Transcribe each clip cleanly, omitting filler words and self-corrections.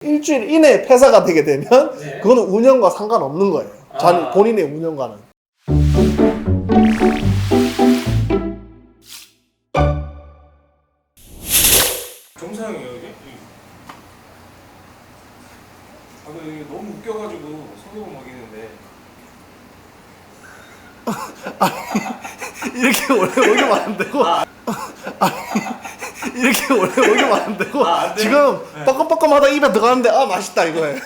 일주일 이내에 폐사가 되게 되면 네. 그거는 운영과 상관없는 거예요. 본인의 운영과는. 정상이에요 이게? 이게 너무 웃겨가지고 성격을 먹이는데 이렇게 원래 먹이면 안 되고 이렇게 원래 먹이면 안 되고 안 돼요? 지금 네. 뻐끔뻐끔하다 입에 들어가는데 아 맛있다 이거예요.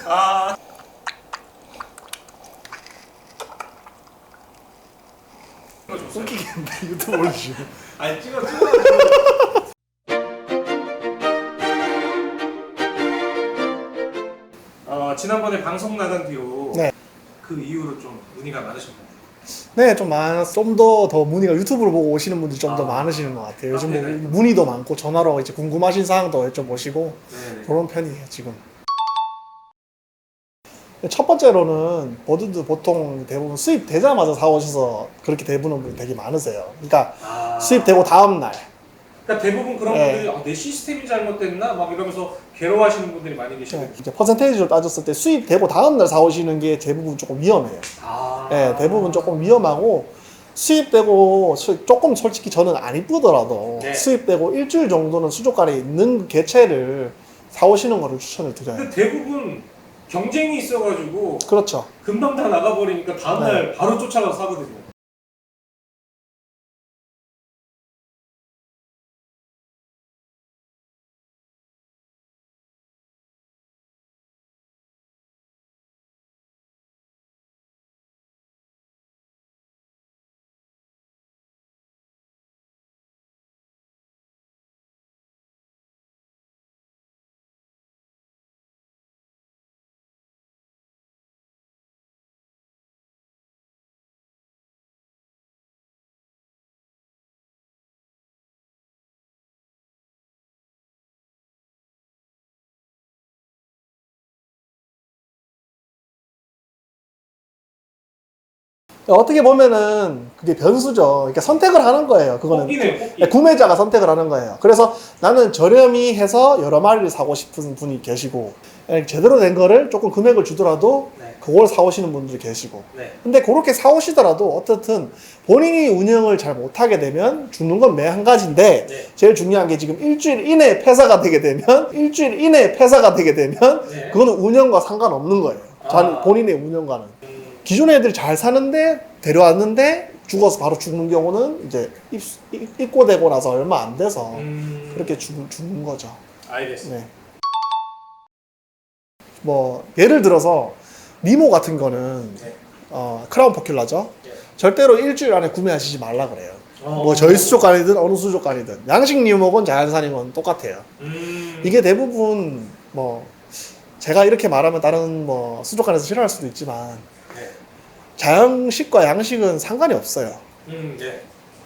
웃기겠는데 유튜브 올리시고. 아니 찍어 지난번에 방송 나간 뒤로 네. 그 이후로 좀 문의가 많으셨나요? 네, 좀 더 문의가 유튜브를 보고 오시는 분들이 좀 더 아. 많으시는 것 같아요. 요즘 네네. 문의도 많고 전화로 이제 궁금하신 사항도 여쭤보시고 네네. 그런 편이에요 지금. 첫 번째로는 모두들 보통 대부분 수입되자마자 사오셔서 그렇게 되부는 분이 되게 많으세요. 그러니까 수입되고 다음 날. 그러니까 대부분 그런 네. 분들이 내 시스템이 잘못됐나 막 이러면서 괴로워하시는 분들이 많이 계시거든요. 이제 퍼센테이지로 따졌을 때 수입되고 다음 날 사오시는 게 대부분 조금 위험해요. 네, 대부분 조금 위험하고 수입되고 조금 솔직히 저는 안 이쁘더라도 네. 수입되고 일주일 정도는 수족관에 있는 개체를 사오시는 거를 추천을 드려요. 근데 대부분 경쟁이 있어가지고 그렇죠. 금방 다 나가버리니까 다음날 네. 바로 쫓아가서 사거든요. 어떻게 보면은 그게 변수죠. 그러니까 선택을 하는 거예요. 그거는 뽑기네요, 뽑기. 구매자가 선택을 하는 거예요. 그래서 나는 저렴이 해서 여러 마리를 사고 싶은 분이 계시고 제대로 된 거를 조금 금액을 주더라도 네. 그걸 사오시는 분들이 계시고 네. 근데 그렇게 사오시더라도 어떻든 본인이 운영을 잘 못하게 되면 죽는 건 매 한 가지인데 네. 제일 중요한 게 지금 일주일 이내에 폐사가 되게 되면 네. 그거는 운영과 상관없는 거예요. 본인의 운영과는. 기존 애들 잘 사는데 데려왔는데 죽어서 바로 죽는 경우는 이제 입고되고 나서 얼마 안 돼서 그렇게 죽는 거죠. 알겠습니다. 네. 뭐 예를 들어서 니모 같은 거는 네. 크라운 포큘라죠. 네. 절대로 일주일 안에 구매하시지 말라 그래요. 어. 뭐 저희 수족관이든 어느 수족관이든 양식 니모건 자연산이건 똑같아요. 이게 대부분 뭐 제가 이렇게 말하면 다른 뭐 수족관에서 싫어할 수도 있지만 네. 자연식과 양식은 상관이 없어요. 네.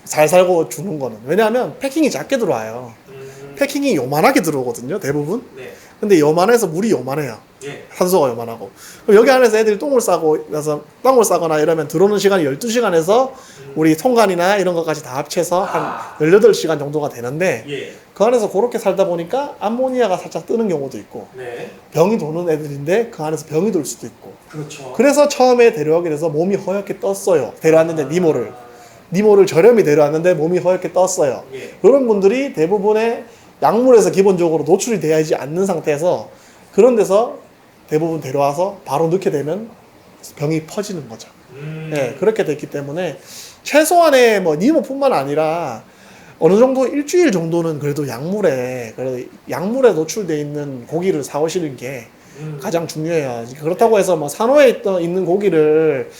잘 살고 죽는 거는. 왜냐하면 패킹이 작게 들어와요. 패킹이 요만하게 들어오거든요, 대부분. 네. 근데 요만해서 물이 요만해요. 예. 산소가 요만하고. 그럼 여기 안에서 애들이 똥을 싸거나 이러면 들어오는 시간이 12시간에서 우리 통관이나 이런 것까지 다 합쳐서 한 18시간 정도가 되는데 예. 그 안에서 그렇게 살다 보니까 암모니아가 살짝 뜨는 경우도 있고 네. 병이 도는 애들인데 그 안에서 병이 돌 수도 있고 그렇죠. 그래서 처음에 데려오게 돼서 몸이 허옇게 떴어요. 데려왔는데 니모를 저렴이 데려왔는데 몸이 허옇게 떴어요. 예. 그런 분들이 대부분의 약물에서 기본적으로 노출이 되지 않는 상태에서 그런 데서 대부분 데려와서 바로 넣게 되면 병이 퍼지는 거죠. 네, 그렇게 됐기 때문에 최소한의 뭐 니모뿐만 아니라 어느 정도 일주일 정도는 그래도 약물에 노출되어 있는 고기를 사오시는 게 가장 중요해요. 그렇다고 해서 뭐 산호에 있는 고기를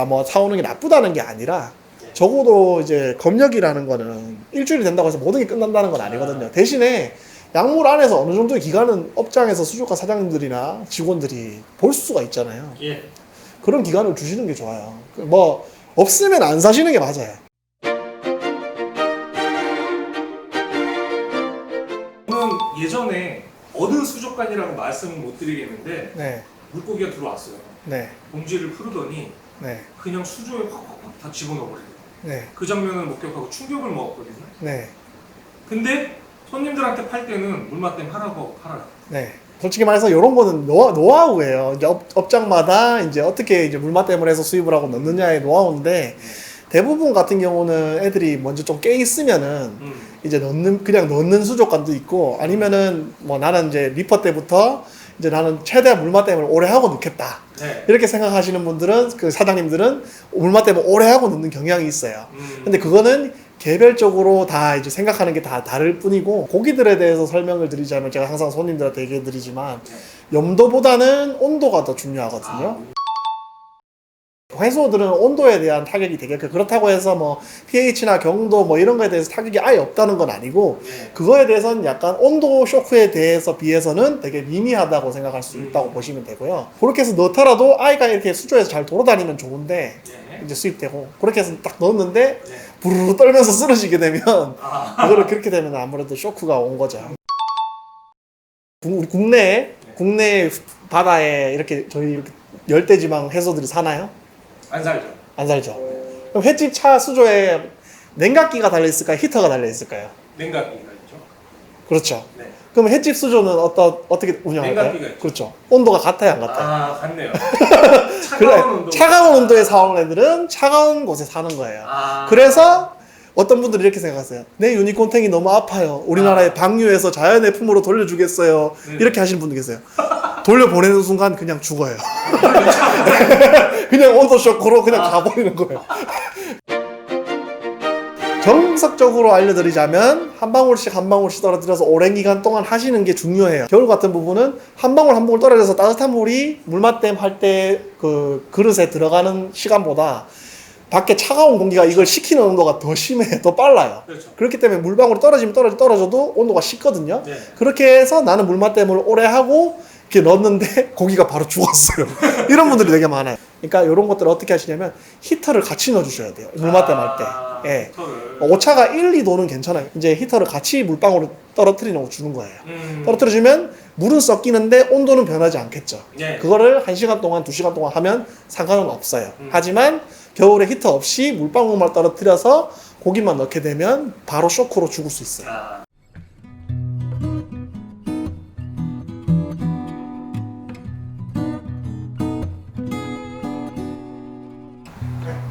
뭐 사오는 게 나쁘다는 게 아니라 적어도 이제 검역이라는 거는 일주일이 된다고 해서 모든 게 끝난다는 건 아니거든요. 대신에 약물 안에서 어느 정도의 기간은 업장에서 수족관 사장님들이나 직원들이 볼 수가 있잖아요. 예. 그런 기간을 주시는 게 좋아요. 뭐 없으면 안 사시는 게 맞아요. 저는 예전에 어느 수족관이라고 말씀을 못 드리겠는데 네, 물고기가 들어왔어요. 네, 봉지를 풀더니 네, 그냥 수조에 확확확 다 집어넣어버려요. 네, 그 장면을 목격하고 충격을 먹었거든요. 네, 근데 손님들한테 팔 때는 물맛 때문에 하라고 팔아요. 네. 솔직히 말해서 이런 거는 노하우예요. 이제 업장마다 이제 어떻게 이제 물맛댐을 해서 수입을 하고 넣느냐의 노하우인데 대부분 같은 경우는 애들이 먼저 좀 깨 있으면은 이제 그냥 넣는 수족관도 있고 아니면은 뭐 나는 이제 리퍼 때부터 이제 나는 최대한 물맛댐을 오래 하고 넣겠다. 네. 이렇게 생각하시는 분들은 그 사장님들은 물맛댐을 오래 하고 넣는 경향이 있어요. 근데 그거는 개별적으로 다 이제 생각하는 게 다 다를 뿐이고 고기들에 대해서 설명을 드리자면 제가 항상 손님들한테 얘기해 드리지만 염도보다는 온도가 더 중요하거든요. 해수어들은 온도에 대한 타격이 되게 그렇다고 해서 뭐 pH나 경도 뭐 이런 거에 대해서 타격이 아예 없다는 건 아니고 그거에 대해서는 약간 온도 쇼크에 대해서 비해서는 되게 미미하다고 생각할 수 있다고 보시면 되고요. 그렇게 해서 넣더라도 아이가 이렇게 수조에서 잘 돌아다니면 좋은데 이제 수입되고 그렇게 해서 딱 넣었는데 부르르 떨면서 쓰러지게 되면 그거를 그렇게 되면 아무래도 쇼크가 온 거죠. 우리 국내 바다에 이렇게 저희 이렇게 열대지방 해소들이 사나요? 안 살죠. 안 살죠. 그럼 횟집 차 수조에 냉각기가 달려 있을까요? 히터가 달려 있을까요? 냉각기가 있죠. 그렇죠. 네. 그럼 횟집 수조는 어떻게 운영할까요? 냉각기가 있죠. 그렇죠. 온도가 같아요, 안 같아요? 아, 같네요. 그래, 차가운 온도. 차가운 온도에 사오는 애들은 차가운 곳에 사는 거예요. 그래서 어떤 분들이 이렇게 생각하세요. 내 유니콘탱이 너무 아파요. 우리나라에 방류해서 자연의 품으로 돌려주겠어요. 이렇게 하시는 분도 계세요. 돌려보내는 순간 그냥 죽어요. 그냥 온도 쇼크로 그냥 가버리는 거예요. 정석적으로 알려드리자면 한 방울씩 한 방울씩 떨어뜨려서 오랜 기간 동안 하시는 게 중요해요. 겨울 같은 부분은 한 방울 한 방울 떨어져서 따뜻한 물이 물맛댐 할 때 그 그릇에 들어가는 시간보다 밖에 차가운 공기가 이걸 식히는 온도가 더 심해요. 더 빨라요. 그렇죠. 그렇기 때문에 물방울이 떨어지면 떨어져도 온도가 식거든요. 네. 그렇게 해서 나는 물맛댐을 오래 하고 이렇게 넣었는데 고기가 바로 죽었어요. 이런 분들이 되게 많아요. 그러니까 이런 것들을 어떻게 하시냐면 히터를 같이 넣어주셔야 돼요. 물맛댐 할 때. 예. 히터를. 오차가 1, 2도는 괜찮아요. 이제 히터를 같이 물방울을 떨어뜨리는 거 주는 거예요. 떨어뜨려주면 물은 섞이는데 온도는 변하지 않겠죠. 네. 그거를 1시간 동안, 2시간 동안 하면 상관은 없어요. 하지만 겨울에 히터 없이 물방울만 떨어뜨려서 고기만 넣게 되면 바로 쇼크로 죽을 수 있어요.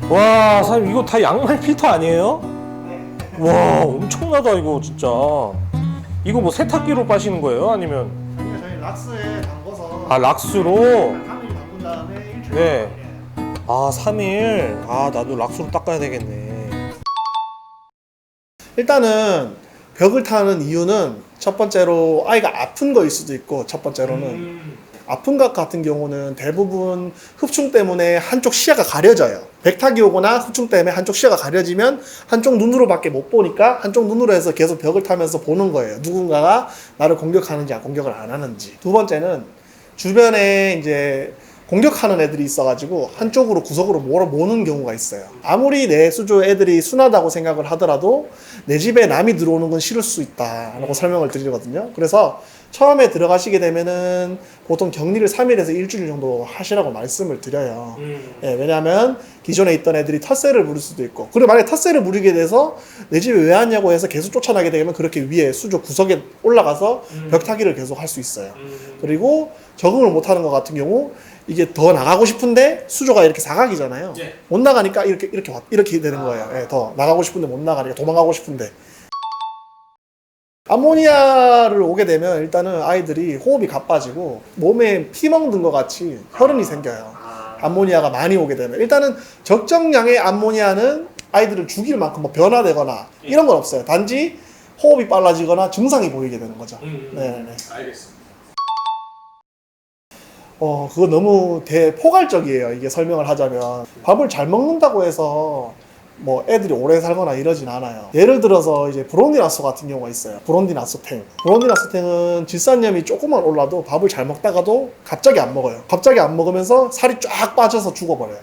와, 사장님 이거 다 양말 필터 아니에요? 와, 엄청나다 이거 진짜. 이거 뭐 세탁기로 빠시는 거예요? 아니면 저희 락스에 담궈서 락스로? 3일 담근 다음에 일주일 네. 3일. 나도 락스로 닦아야 되겠네. 일단은 벽을 타는 이유는 첫 번째로 아이가 아픈 거일 수도 있고 첫 번째로는 아픈 것 같은 경우는 대부분 흡충 때문에 한쪽 시야가 가려져요. 백탁이 오거나 흡충 때문에 한쪽 시야가 가려지면 한쪽 눈으로밖에 못 보니까 한쪽 눈으로 해서 계속 벽을 타면서 보는 거예요. 누군가가 나를 공격하는지 공격을 안 하는지. 두 번째는 주변에 이제 공격하는 애들이 있어가지고 한쪽으로 구석으로 모는 경우가 있어요. 아무리 내 수조 애들이 순하다고 생각을 하더라도 내 집에 남이 들어오는 건 싫을 수 있다라고 설명을 드리거든요. 그래서 처음에 들어가시게 되면은 보통 격리를 3일에서 일주일 정도 하시라고 말씀을 드려요. 예, 왜냐하면 기존에 있던 애들이 텃세를 부릴 수도 있고, 그리고 만약에 텃세를 부리게 돼서 내 집에 왜 왔냐고 해서 계속 쫓아나게 되면 그렇게 위에 수조 구석에 올라가서 벽타기를 계속 할 수 있어요. 그리고 적응을 못하는 것 같은 경우 이게 더 나가고 싶은데 수조가 이렇게 사각이잖아요. 예. 못 나가니까 이렇게 되는 거예요. 예, 더 나가고 싶은데 못 나가니까 도망가고 싶은데. 암모니아를 오게 되면 일단은 아이들이 호흡이 가빠지고 몸에 피 멍든 것 같이 혈흔이 생겨요. 암모니아가 많이 오게 되면 일단은 적정량의 암모니아는 아이들을 죽일 만큼 뭐 변화되거나 이런 건 없어요. 단지 호흡이 빨라지거나 증상이 보이게 되는 거죠. 네네. 알겠습니다. 그거 너무 대포괄적이에요. 이게 설명을 하자면 밥을 잘 먹는다고 해서 뭐 애들이 오래 살거나 이러진 않아요. 예를 들어서 이제 브론디나소 같은 경우가 있어요. 브론디나소탱은 질산염이 조금만 올라도 밥을 잘 먹다가도 갑자기 안 먹어요. 갑자기 안 먹으면서 살이 쫙 빠져서 죽어버려요.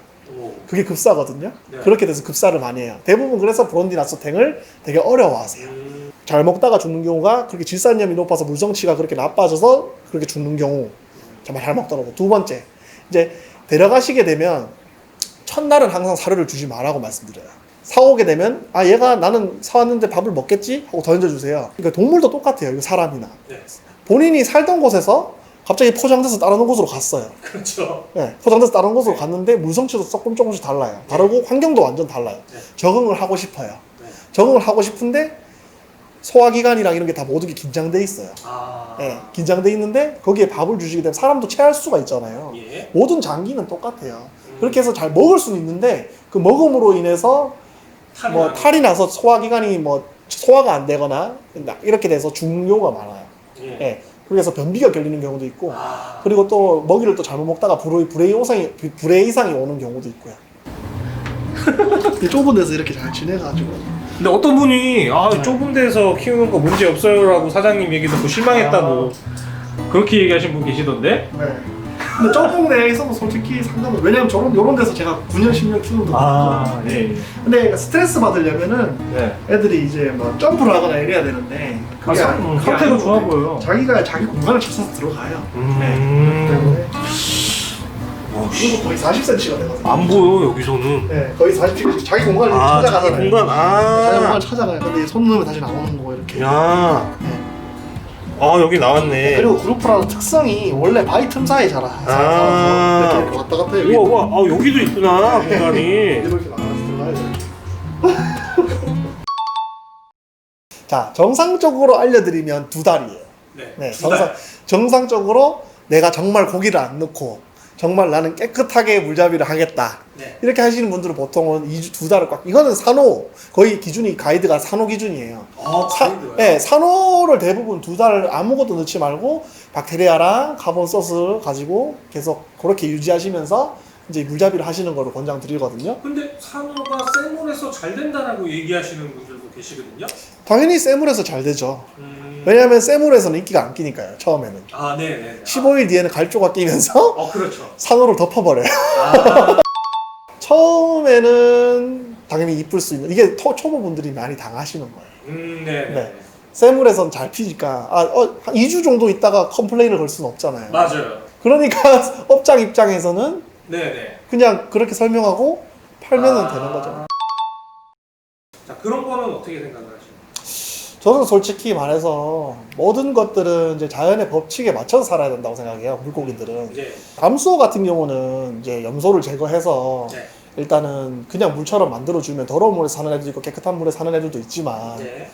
그게 급사거든요. 네. 그렇게 돼서 급사를 많이 해요. 대부분 그래서 브론디나소탱을 되게 어려워하세요. 잘 먹다가 죽는 경우가 그렇게 질산염이 높아서 물성치가 그렇게 나빠져서 그렇게 죽는 경우 정말 잘 먹더라고. 두 번째, 이제 데려가시게 되면 첫날은 항상 사료를 주지 말라고 말씀드려요. 사오게 되면 얘가 나는 사왔는데 밥을 먹겠지? 하고 던져주세요. 그러니까 동물도 똑같아요. 이거 사람이나. 네. 본인이 살던 곳에서 갑자기 포장돼서 다른 곳으로 갔어요. 그렇죠. 네, 포장돼서 다른 곳으로 갔는데 물성치도 조금씩 달라요. 다르고 환경도 완전 달라요. 네. 적응을 하고 싶어요. 네. 적응을 하고 싶은데 소화기관이랑 이런 게 다 모든 게 긴장돼 있어요. 아. 네, 긴장돼 있는데 거기에 밥을 주시게 되면 사람도 체할 수가 있잖아요. 예. 모든 장기는 똑같아요. 그렇게 해서 잘 먹을 수는 있는데 그 먹음으로 인해서 뭐 탈이 나서 소화기관이 뭐 소화가 안 되거나 이렇게 돼서 중요가 많아요. 예. 예. 그래서 변비가 걸리는 경우도 있고 아. 그리고 또 먹이를 또 잘못 먹다가 불에 이상이 오는 경우도 있고요. 좁은 데서 이렇게 잘 지내가지고 근데 어떤 분이 좁은 데서 키우는 거 문제 없어요라고 사장님 얘기 듣고 실망했다고 그렇게 얘기하신 분 계시던데? 네. 근데 좁은 데에서도 솔직히 상관없어요. 왜냐면 요런 데서 제가 9년 10년 키우는 거 예. 근데 스트레스 받으려면은 네. 애들이 이제 뭐 점프를 하거나 이래야 되는데 그게 그게 상태가 아니고 좋아 보여요. 자기가 자기 공간을 찾아서 들어가요. 네. 때문에 이거 거의 40cm가 되거든요. 안 보여 여기서는. 네, 거의 40cm. 자기 공간을 찾아가잖아요. 자기 공간. 자기 공간을 찾아가요. 근데 손 넣으면 다시 나오는 거 이렇게. 야. 네. 여기 나왔네. 그리고 그루프라는 특성이 원래 바위 틈 사이에 자라요. 이렇게 왔다 갔다 해요. 우와. 여기도 있구나 공간이. 이렇게 나가서 들어가야 돼요. 자, 정상적으로 알려드리면 2달이에요. 네. 네, 정상적으로 내가 정말 고기를 안 넣고 정말 나는 깨끗하게 물잡이를 하겠다. 네. 이렇게 하시는 분들은 보통은 2달을 꽉. 이거는 산호 거의 기준이 가이드가 산호 기준이에요. 가이드가요? 네, 산호를 대부분 2달 아무것도 넣지 말고 박테리아랑 카본 소스 가지고 계속 그렇게 유지하시면서 이제 물잡이를 하시는 거를 권장드리거든요. 근데 산호가 생물에서 잘 된다라고 얘기하시는 분들도 계시거든요. 당연히 세물에서 잘 되죠. 왜냐하면 세물에서는 인기가 안 끼니까요. 처음에는. 아, 네. 15일 뒤에는 갈조가 끼면서 그렇죠. 산호를 덮어버려요. 아, 처음에는 당연히 이쁠 수 있는 이게 초보분들이 많이 당하시는 거예요. 네. 네. 세물에선 잘 피니까 한 2주 정도 있다가 컴플레인을 걸 수는 없잖아요. 맞아요. 그러니까 업장 입장에서는 네. 그냥 그렇게 설명하고 팔면은 되는 거죠. 자, 그런 거는 어떻게 생각하시나요? 저는 솔직히 말해서 모든 것들은 이제 자연의 법칙에 맞춰서 살아야 된다고 생각해요. 물고기들은. 이제 암수어 같은 경우는 이제 염소를 제거해서 네. 일단은 그냥 물처럼 만들어주면 더러운 물에 사는 애들도 있고 깨끗한 물에 사는 애들도 있지만 네.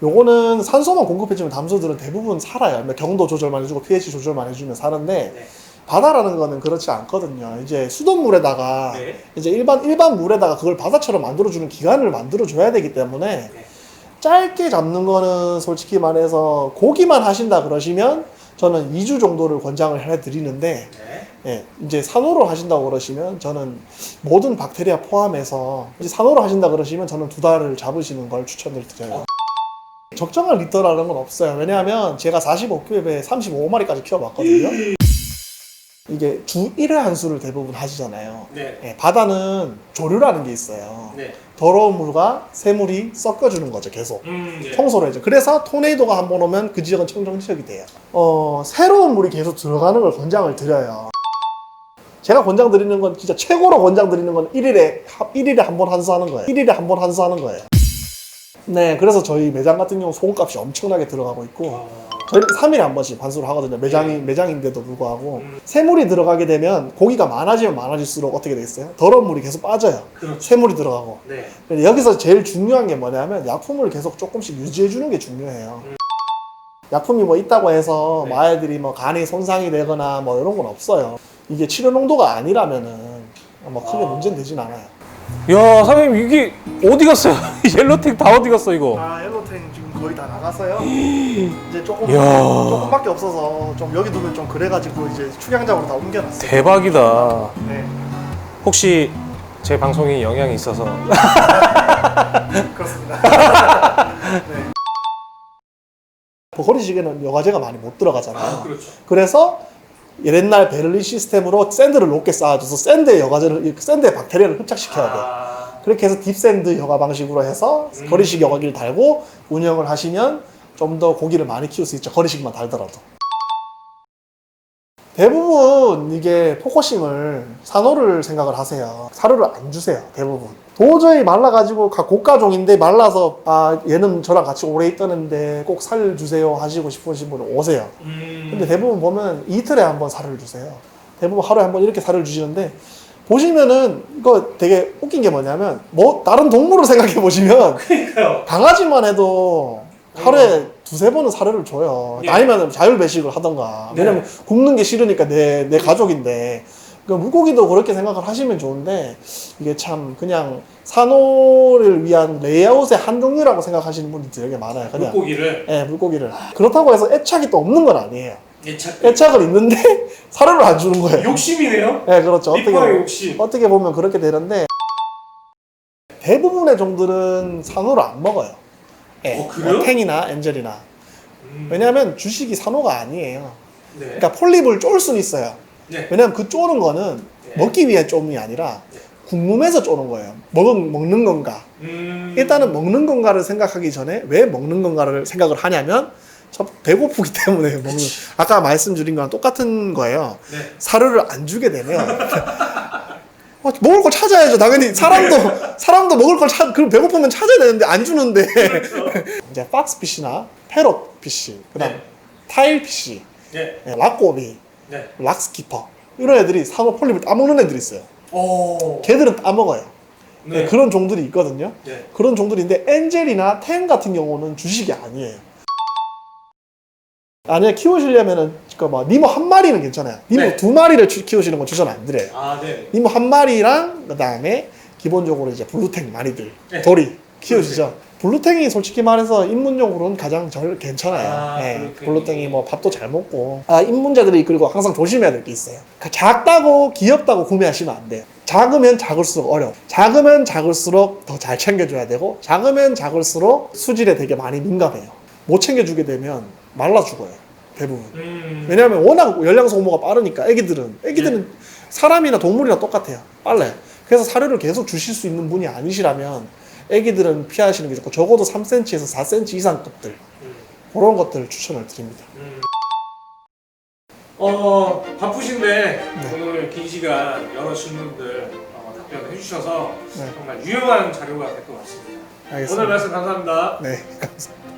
요거는 산소만 공급해주면 담소들은 대부분 살아요. 경도 조절만 해주고 pH 조절만 해주면 사는데 네. 바다라는 거는 그렇지 않거든요. 이제 수돗물에다가 네. 이제 일반 물에다가 그걸 바다처럼 만들어주는 기관을 만들어줘야 되기 때문에 네. 짧게 잡는 거는 솔직히 말해서 고기만 하신다 그러시면 저는 2주 정도를 권장을 해드리는데 네. 예, 이제 산호로 하신다고 그러시면 저는 모든 박테리아 포함해서 이제 산호로 하신다 그러시면 저는 2달을 잡으시는 걸 추천을 드려요. 적정한 리터라는 건 없어요. 왜냐하면 제가 45큐브에 35마리까지 키워봤거든요. 이게 주 1회 한수를 대부분 하시잖아요. 네. 예, 바다는 조류라는 게 있어요. 네. 더러운 물과 새물이 섞여주는 거죠, 계속. 네. 청소를 해줘. 그래서 토네이도가 한 번 오면 그 지역은 청정 지역이 돼요. 새로운 물이 계속 들어가는 걸 권장을 드려요. 제가 권장드리는 건 진짜 최고로 권장드리는 건 1일에 한 번 한수하는 거예요. 1일에 한 번 한수하는 거예요. 네, 그래서 저희 매장 같은 경우 소금값이 엄청나게 들어가고 있고 저희는 3일에 한 번씩 반수를 하거든요. 매장인데도 불구하고 새물이 들어가게 되면 고기가 많아지면 많아질수록 어떻게 되겠어요? 더러운 물이 계속 빠져요. 그렇죠. 새물이 들어가고. 네. 근데 여기서 제일 중요한 게 뭐냐면 약품을 계속 조금씩 유지해 주는 게 중요해요. 약품이 뭐 있다고 해서 네. 아이들이 뭐 간이 손상이 되거나 뭐 이런 건 없어요. 이게 치료 농도가 아니라면은 뭐 크게 문제는 되진 않아요. 야 사장님 이게 어디 갔어요? 옐로텍 다 어디 갔어 이거? 옐로탱 지금 거의 다 나가서요. 이제 이야. 조금밖에 없어서 좀 여기 두면 좀 그래가지고 이제 축양장으로 다 옮겨놨어요. 대박이다. 네, 혹시 제 방송에 영향이 있어서 그렇습니다. 네. 버거리식에는 여과제가 많이 못 들어가잖아요. 그렇죠. 그래서 옛날 베를린 시스템으로 샌드를 높게 쌓아줘서 샌드에 박테리아를 흡착시켜야 돼요. 그렇게 해서 딥샌드 여과 방식으로 해서 거리식 여과기를 달고 운영을 하시면 좀 더 고기를 많이 키울 수 있죠. 거리식만 달더라도. 대부분 이게 포커싱을 산호를 생각을 하세요. 사료를 안 주세요. 대부분. 도저히 말라가지고 고가종인데 말라서 아 얘는 저랑 같이 오래 있다는데 꼭 살 주세요 하시고 싶으신 분은 오세요. 근데 대부분 보면 이틀에 한 번 살을 주세요. 대부분 하루에 한 번 이렇게 살을 주시는데 보시면은 이거 되게 웃긴 게 뭐냐면 뭐 다른 동물을 생각해 보시면 그러니까요. 강아지만 해도 하루에 두세 번은 사료를 줘요. 예. 아니면 자율 배식을 하던가. 네. 왜냐면 굶는 게 싫으니까 내 가족인데. 그러니까 물고기도 그렇게 생각을 하시면 좋은데 이게 참 그냥 산호를 위한 레이아웃의 한 종류라고 생각하시는 분들이 되게 많아요. 그냥. 물고기를 예, 물고기를. 그렇다고 해서 애착이 또 없는 건 아니에요. 예착 애착은 있는데 사료를 안 주는 거예요. 욕심이네요. 예, 그렇죠. 리퍼의 욕심. 어떻게 보면 그렇게 되는데 대부분의 종들은 산호를 안 먹어요. 예, 그래요? 탱이나 엔젤이나. 왜냐하면 주식이 산호가 아니에요. 네. 그러니까 폴립을 쫄 수는 있어요. 네. 왜냐하면 그 쪼는 거는 네. 먹기 위한 쪼는 아니라 네. 궁금해서 쪼는 거예요. 먹는 건가. 일단은 먹는 건가를 생각하기 전에 왜 먹는 건가를 생각을 하냐면 저 배고프기 때문에 먹는. 아까 말씀드린 거랑 똑같은 거예요. 네. 사료를 안 주게 되면 먹을 걸 찾아야죠. 당연히 사람도 먹을 걸 그럼 배고프면 찾아야 되는데 안 주는데. 그렇죠. 이제 박스피쉬나 패럿피쉬, 그다음 네. 타일피쉬, 네. 락고비, 네. 락스키퍼 이런 애들이 산호 폴립을 따먹는 애들이 있어요. 오. 걔들은 따먹어요. 네. 네, 그런 종들이 있거든요. 네. 그런 종들인데 엔젤이나 템 같은 경우는 주식이 아니에요. 아니야 키우시려면은 뭐 니모 한 마리는 괜찮아요. 니모 네. 두 마리를 키우시는 건 추천 안 드려요. 아, 네. 니모 한 마리랑 그다음에 기본적으로 이제 블루탱 많이들 네. 도리 키우시죠. 블루탱이 솔직히 말해서 입문용으로는 가장 괜찮아요. 아, 네, 블루탱이. 블루탱이 뭐 밥도 잘 먹고. 입문자들이 그리고 항상 조심해야 될 게 있어요. 작다고 귀엽다고 구매하시면 안 돼요. 작으면 작을수록 어려워. 작으면 작을수록 더 잘 챙겨줘야 되고 작으면 작을수록 수질에 되게 많이 민감해요. 못 챙겨주게 되면 말라 죽어요. 대부분. 왜냐하면 워낙 열량 소모가 빠르니까 애기들은 사람이나 동물이랑 똑같아요. 빨라요. 그래서 사료를 계속 주실 수 있는 분이 아니시라면 애기들은 피하시는 게 좋고 적어도 3cm에서 4cm 이상 급들 그런 것들을 추천을 드립니다. 바쁘신데 네. 오늘 긴 시간 여러 질문들 답변해 주셔서 네. 정말 유용한 자료가 될 것 같습니다. 알겠습니다. 오늘 말씀 감사합니다. 네, 감사합니다.